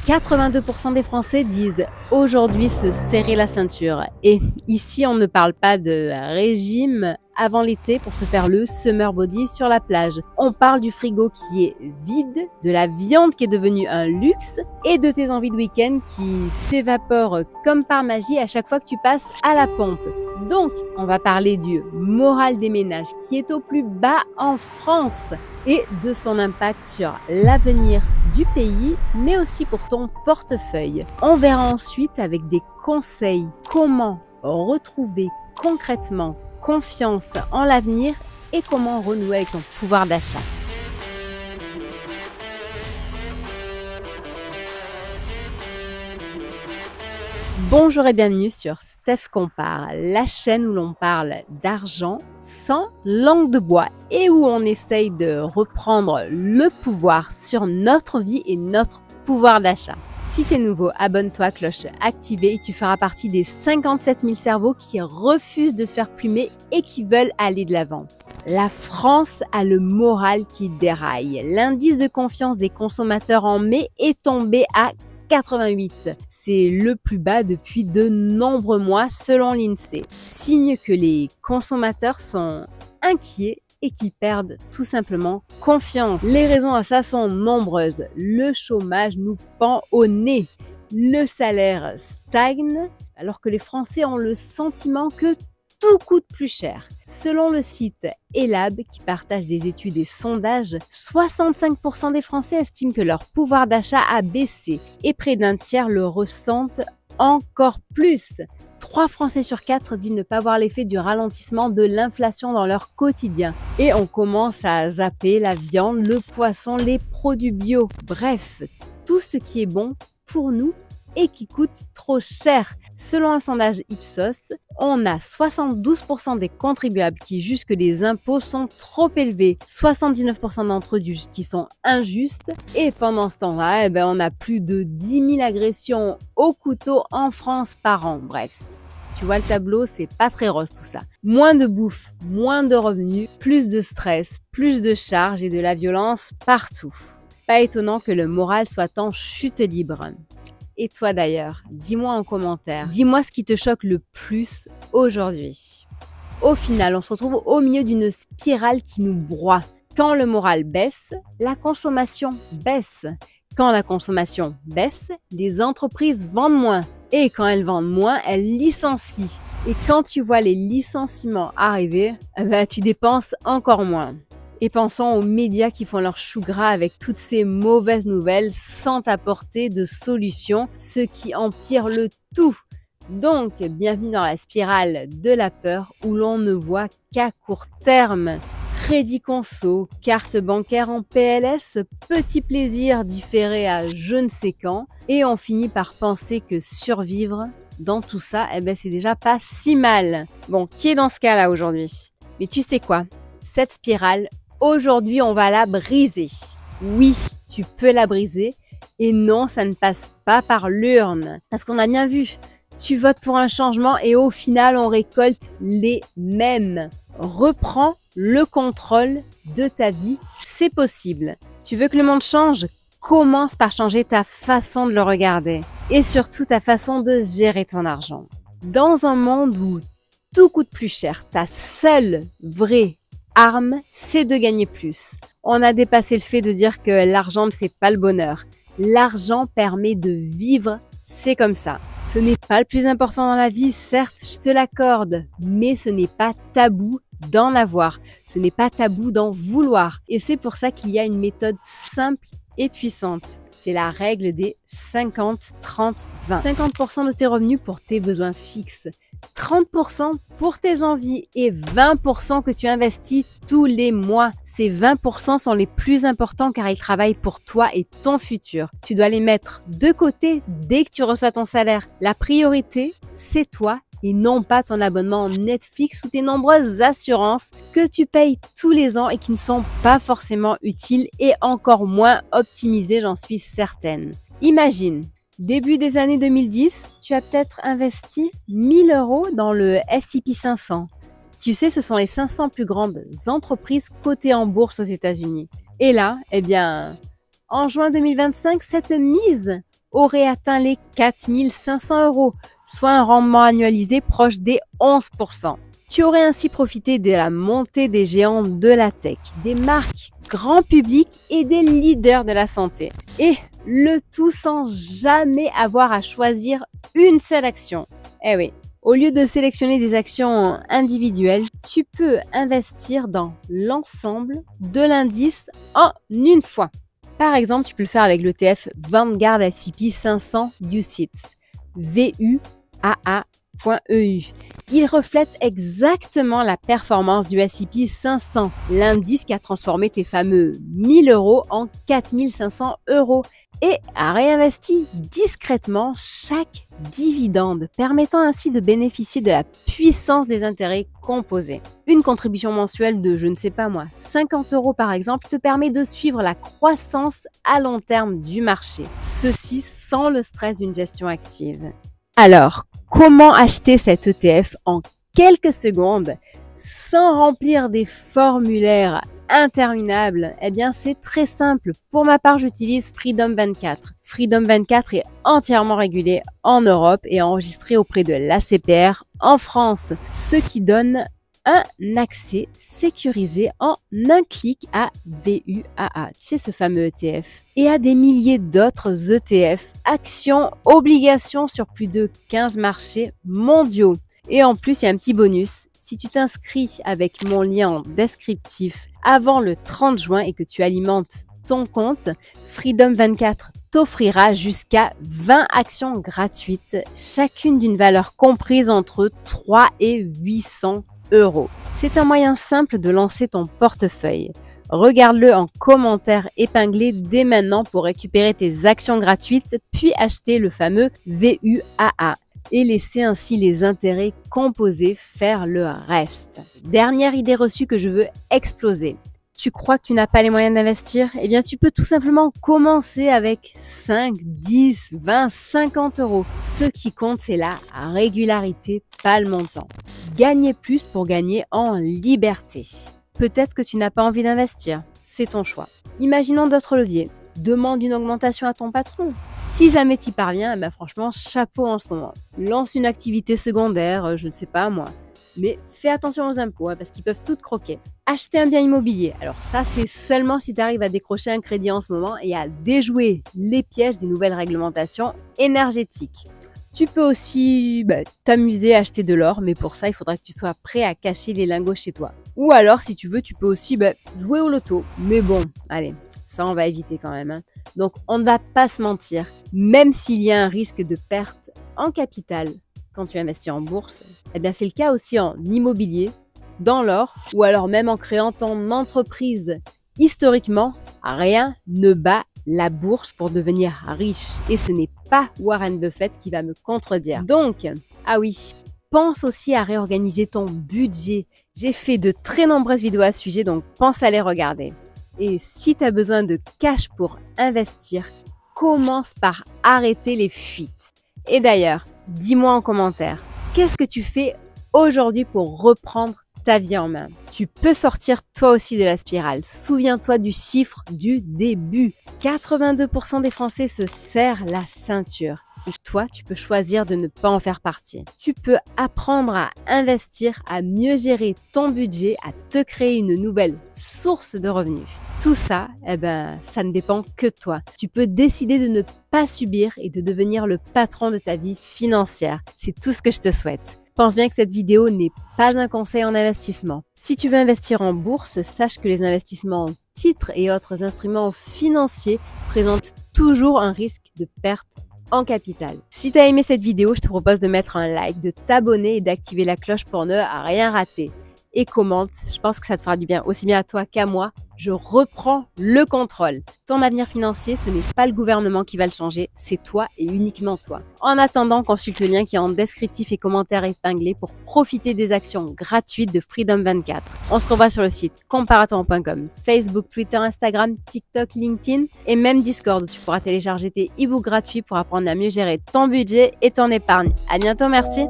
82% des Français disent aujourd'hui se serrer la ceinture. Et ici, on ne parle pas de régime avant l'été pour se faire le summer body sur la plage. On parle du frigo qui est vide, de la viande qui est devenue un luxe et de tes envies de week-end qui s'évaporent comme par magie à chaque fois que tu passes à la pompe. Donc, on va parler du moral des ménages qui est au plus bas en France et de son impact sur l'avenir du pays, mais aussi pour ton portefeuille. On verra ensuite avec des conseils comment retrouver concrètement confiance en l'avenir et comment renouer avec ton pouvoir d'achat. Bonjour et bienvenue sur Steph Compare, la chaîne où l'on parle d'argent sans langue de bois et où on essaye de reprendre le pouvoir sur notre vie et notre pouvoir d'achat. Si t'es nouveau, abonne-toi, cloche activée et tu feras partie des 57 000 cerveaux qui refusent de se faire plumer et qui veulent aller de l'avant. La France a le moral qui déraille. L'indice de confiance des consommateurs en mai est tombé à 88. C'est le plus bas depuis de nombreux mois selon l'INSEE. Signe que les consommateurs sont inquiets et qu'ils perdent tout simplement confiance. Les raisons à ça sont nombreuses. Le chômage nous pend au nez. Le salaire stagne alors que les Français ont le sentiment que tout coûte plus cher. Selon le site Elab, qui partage des études et sondages, 65% des Français estiment que leur pouvoir d'achat a baissé et près d'un tiers le ressentent encore plus. 3 Français sur 4 disent ne pas voir l'effet du ralentissement de l'inflation dans leur quotidien. Et on commence à zapper la viande, le poisson, les produits bio. Bref, tout ce qui est bon pour nous et qui coûte trop cher. Selon un sondage Ipsos, on a 72% des contribuables qui jugent que les impôts sont trop élevés, 79% d'entre eux jugent qu'ils sont injustes, et pendant ce temps-là, on a plus de 10 000 agressions au couteau en France par an. Bref, tu vois le tableau, c'est pas très rose tout ça. Moins de bouffe, moins de revenus, plus de stress, plus de charges et de la violence partout. Pas étonnant que le moral soit en chute libre. Et toi d'ailleurs, dis-moi en commentaire, dis-moi ce qui te choque le plus aujourd'hui. Au final, on se retrouve au milieu d'une spirale qui nous broie. Quand le moral baisse, la consommation baisse. Quand la consommation baisse, les entreprises vendent moins. Et quand elles vendent moins, elles licencient. Et quand tu vois les licenciements arriver, tu dépenses encore moins. Et pensons aux médias qui font leur chou gras avec toutes ces mauvaises nouvelles sans apporter de solution, ce qui empire le tout. Donc, bienvenue dans la spirale de la peur où l'on ne voit qu'à court terme. Crédit conso, carte bancaire en PLS, petit plaisir différé à je ne sais quand, et on finit par penser que survivre dans tout ça, c'est déjà pas si mal. Bon, qui est dans ce cas-là aujourd'hui? Mais tu sais quoi? Cette spirale, aujourd'hui, on va la briser. Oui, tu peux la briser. Et non, ça ne passe pas par l'urne. Parce qu'on a bien vu, tu votes pour un changement et au final, on récolte les mêmes. Reprends le contrôle de ta vie, c'est possible. Tu veux que le monde change? Commence par changer ta façon de le regarder. Et surtout ta façon de gérer ton argent. Dans un monde où tout coûte plus cher, ta seule vraie arme, c'est de gagner plus. On a dépassé le fait de dire que l'argent ne fait pas le bonheur. L'argent permet de vivre, c'est comme ça. Ce n'est pas le plus important dans la vie, certes, je te l'accorde, mais ce n'est pas tabou d'en avoir. Ce n'est pas tabou d'en vouloir. Et c'est pour ça qu'il y a une méthode simple et puissante. C'est la règle des 50, 30, 20. 50% de tes revenus pour tes besoins fixes, 30% pour tes envies et 20% que tu investis tous les mois. Ces 20% sont les plus importants car ils travaillent pour toi et ton futur. Tu dois les mettre de côté dès que tu reçois ton salaire. La priorité, c'est toi et non pas ton abonnement Netflix ou tes nombreuses assurances que tu payes tous les ans et qui ne sont pas forcément utiles et encore moins optimisées, j'en suis certaine. Imagine, début des années 2010, tu as peut-être investi 1 000 € dans le S&P 500. Tu sais, ce sont les 500 plus grandes entreprises cotées en bourse aux États-Unis. Et là, en juin 2025, cette mise aurait atteint les 4500 €, soit un rendement annualisé proche des 11%. Tu aurais ainsi profité de la montée des géants de la tech, des marques grand public et des leaders de la santé. Et le tout sans jamais avoir à choisir une seule action. Eh oui, au lieu de sélectionner des actions individuelles, tu peux investir dans l'ensemble de l'indice en une fois. Par exemple, tu peux le faire avec l'ETF Vanguard S&P 500 UCITS, VUAA.EU. Il reflète exactement la performance du S&P 500, l'indice qui a transformé tes fameux 1000 € en 4500 € et a réinvesti discrètement chaque dividende, permettant ainsi de bénéficier de la puissance des intérêts composés. Une contribution mensuelle de, je ne sais pas moi, 50 € par exemple, te permet de suivre la croissance à long terme du marché. Ceci sans le stress d'une gestion active. Alors, comment acheter cet ETF en quelques secondes sans remplir des formulaires interminables? Eh bien, c'est très simple. Pour ma part, j'utilise Freedom 24. Freedom 24 est entièrement régulé en Europe et enregistré auprès de l'ACPR en France, ce qui donne un accès sécurisé en un clic à VUAA, tu sais ce fameux ETF, et à des milliers d'autres ETF, actions, obligations sur plus de 15 marchés mondiaux. Et en plus, il y a un petit bonus. Si tu t'inscris avec mon lien en descriptif avant le 30 juin et que tu alimentes ton compte, Freedom 24 t'offrira jusqu'à 20 actions gratuites, chacune d'une valeur comprise entre 3 et 800 €. C'est un moyen simple de lancer ton portefeuille. Regarde-le en commentaire épinglé dès maintenant pour récupérer tes actions gratuites, puis acheter le fameux VUAA et laisser ainsi les intérêts composés faire le reste. Dernière idée reçue que je veux exploser. Tu crois que tu n'as pas les moyens d'investir? Eh bien, tu peux tout simplement commencer avec 5, 10, 20, 50 €. Ce qui compte, c'est la régularité, pas le montant. Gagner plus pour gagner en liberté. Peut-être que tu n'as pas envie d'investir. C'est ton choix. Imaginons d'autres leviers. Demande une augmentation à ton patron. Si jamais tu y parviens, eh ben franchement, chapeau en ce moment. Lance une activité secondaire, je ne sais pas moi. Mais fais attention aux impôts, parce qu'ils peuvent tout te croquer. Acheter un bien immobilier. Alors ça, c'est seulement si tu arrives à décrocher un crédit en ce moment et à déjouer les pièges des nouvelles réglementations énergétiques. Tu peux aussi t'amuser à acheter de l'or, mais pour ça, il faudra que tu sois prêt à cacher les lingots chez toi. Ou alors, si tu veux, tu peux aussi jouer au loto. Mais bon, allez, ça on va éviter quand même. Donc, on ne va pas se mentir. Même s'il y a un risque de perte en capital, quand tu investis en bourse, eh bien c'est le cas aussi en immobilier, dans l'or ou alors même en créant ton entreprise. Historiquement, rien ne bat la bourse pour devenir riche et ce n'est pas Warren Buffett qui va me contredire. Donc, ah oui, pense aussi à réorganiser ton budget. J'ai fait de très nombreuses vidéos à ce sujet, donc pense à les regarder. Et si tu as besoin de cash pour investir, commence par arrêter les fuites. Et d'ailleurs, dis-moi en commentaire, qu'est-ce que tu fais aujourd'hui pour reprendre ta vie en main? Tu peux sortir toi aussi de la spirale. Souviens-toi du chiffre du début. 82% des Français se serrent la ceinture. Et toi, tu peux choisir de ne pas en faire partie. Tu peux apprendre à investir, à mieux gérer ton budget, à te créer une nouvelle source de revenus. Tout ça, ça ne dépend que de toi. Tu peux décider de ne pas subir et de devenir le patron de ta vie financière. C'est tout ce que je te souhaite. Pense bien que cette vidéo n'est pas un conseil en investissement. Si tu veux investir en bourse, sache que les investissements en titres et autres instruments financiers présentent toujours un risque de perte en capital. Si tu as aimé cette vidéo, je te propose de mettre un like, de t'abonner et d'activer la cloche pour ne rien rater. Et commente, je pense que ça te fera du bien, aussi bien à toi qu'à moi. Je reprends le contrôle. Ton avenir financier, ce n'est pas le gouvernement qui va le changer, c'est toi et uniquement toi. En attendant, consulte le lien qui est en descriptif et commentaire épinglé pour profiter des actions gratuites de Freedom 24. On se revoit sur le site comparatoire.com, Facebook, Twitter, Instagram, TikTok, LinkedIn et même Discord où tu pourras télécharger tes e-books gratuits pour apprendre à mieux gérer ton budget et ton épargne. À bientôt, merci.